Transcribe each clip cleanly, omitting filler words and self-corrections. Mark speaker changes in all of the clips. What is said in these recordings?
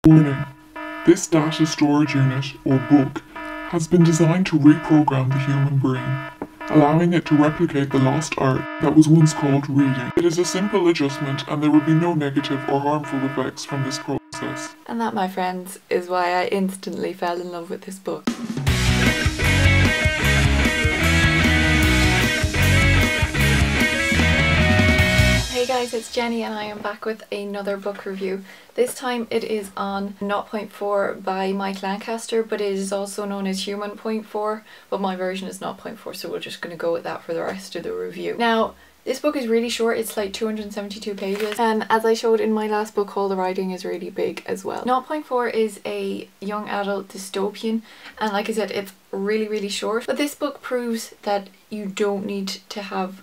Speaker 1: Warning: this data storage unit, or book, has been designed to reprogram the human brain, allowing it to replicate the lost art that was once called reading. It is a simple adjustment and there will be no negative or harmful effects from this process.
Speaker 2: And that, my friends, is why I instantly fell in love with this book. Hey guys, it's Jenny and I am back with another book review. This time it is on 0.4 by Mike Lancaster, but it is also known as Human 0.4, but my version is 0.4, so we're just going to go with that for the rest of the review. Now, this book is really short, it's like 272 pages, and as I showed in my last book haul, the writing is really big as well. 0.4 is a young adult dystopian, and like I said, it's really short, but this book proves that you don't need to have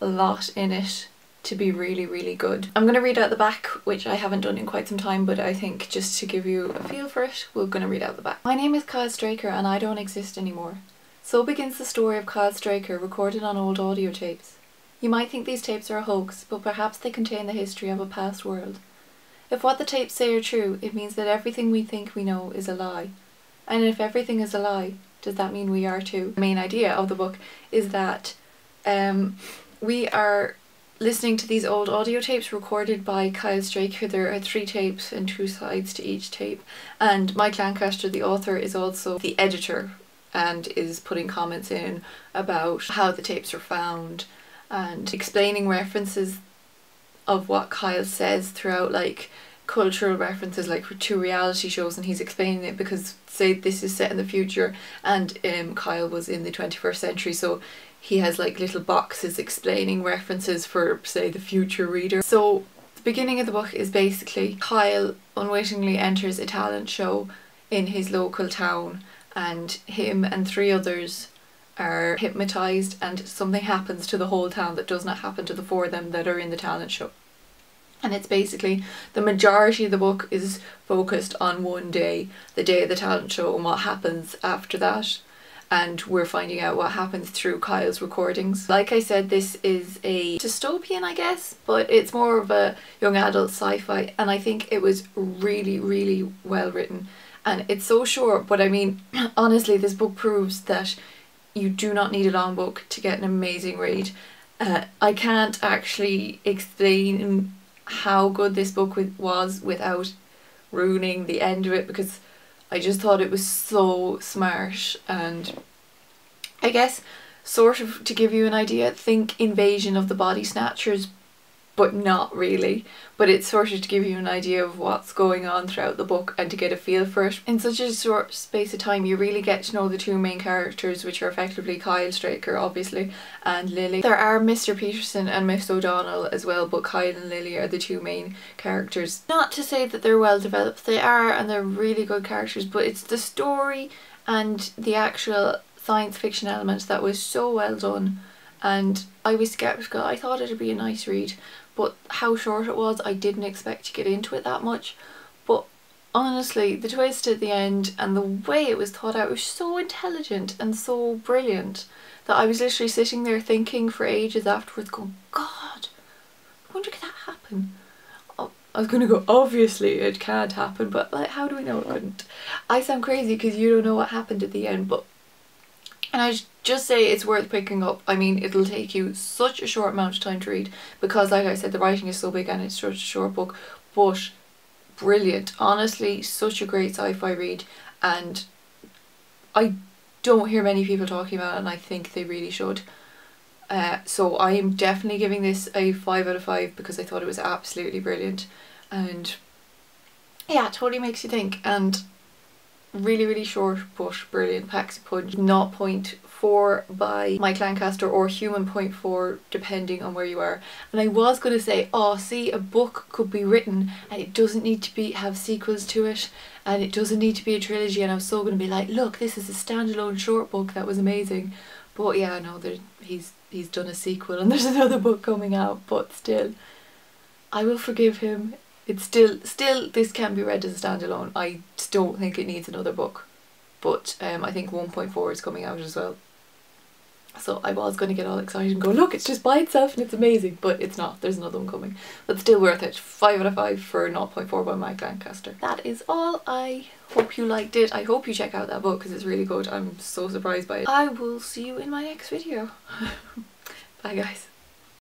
Speaker 2: a lot in it to be really good. I'm going to read out the back, which I haven't done in quite some time, but I think just to give you a feel for it, we're going to read out the back. My name is Kyle Straker and I don't exist anymore. So begins the story of Kyle Straker, recorded on old audio tapes. You might think these tapes are a hoax, but perhaps they contain the history of a past world. If what the tapes say are true, it means that everything we think we know is a lie. And if everything is a lie, does that mean we are too? The main idea of the book is that we are listening to these old audio tapes recorded by Kyle Straker. There are 3 tapes and 2 sides to each tape, and Mike Lancaster, the author, is also the editor and is putting comments in about how the tapes are found and explaining references of what Kyle says throughout, like cultural references like to reality shows, and he's explaining it because, say, this is set in the future and Kyle was in the 21st century, so he has like little boxes explaining references for, say, the future reader. So the beginning of the book is basically Kyle unwittingly enters a talent show in his local town, and him and 3 others are hypnotised, and something happens to the whole town that does not happen to the 4 of them that are in the talent show. And it's basically, the majority of the book is focused on one day, the day of the talent show, and what happens after that. And we're finding out what happens through Kyle's recordings. Like I said, this is a dystopian, I guess, but it's more of a young adult sci-fi, and I think it was really well written. And it's so short, but I mean, honestly, this book proves that you do not need a long book to get an amazing read. I can't actually explain how good this book was without ruining the end of it, because I just thought it was so smart. And I guess, sort of to give you an idea, think Invasion of the Body Snatchers, but not really. But it's sort of to give you an idea of what's going on throughout the book and to get a feel for it. In such a short space of time, you really get to know the 2 main characters, which are effectively Kyle Straker, obviously, and Lily. There are Mr. Peterson and Miss O'Donnell as well, but Kyle and Lily are the 2 main characters. Not to say that they're well developed, they are, and they're really good characters, but it's the story and the actual science fiction element that was so well done. And I was sceptical. I thought it'd be a nice read, but how short it was, I didn't expect to get into it that much. But honestly, the twist at the end and the way it was thought out was so intelligent and so brilliant that I was literally sitting there thinking for ages afterwards, going, God, I wonder could that happen? I was going to go, obviously it can't happen, but like, how do we know it couldn't? I sound crazy because you don't know what happened at the end, but, and I just say it's worth picking up. I mean, it'll take you such a short amount of time to read because, like I said, the writing is so big and it's such a short book, but brilliant. Honestly, such a great sci-fi read, and I don't hear many people talking about it, and I think they really should. So I am definitely giving this a 5 out of 5 because I thought it was absolutely brilliant, and yeah, it totally makes you think, and really short but brilliant, packs a punch. 0.4 by Mike Lancaster, or Human 0.4 depending on where you are. And I was going to say, oh, see, a book could be written and it doesn't need to have sequels to it, and it doesn't need to be a trilogy, and I was so going to be like, look, this is a standalone short book that was amazing. But yeah, no, he's done a sequel and there's another book coming out, but still, I will forgive him. It's still this can be read as a standalone. I don't think it needs another book, but I think 1.4 is coming out as well. So I was going to get all excited and go, look, it's just by itself and it's amazing, but it's not. There's another one coming. But still worth it. 5 out of 5 for 0.4 by Mike Lancaster. That is all. I hope you liked it. I hope you check out that book because it's really good. I'm so surprised by it. I will see you in my next video. Bye guys.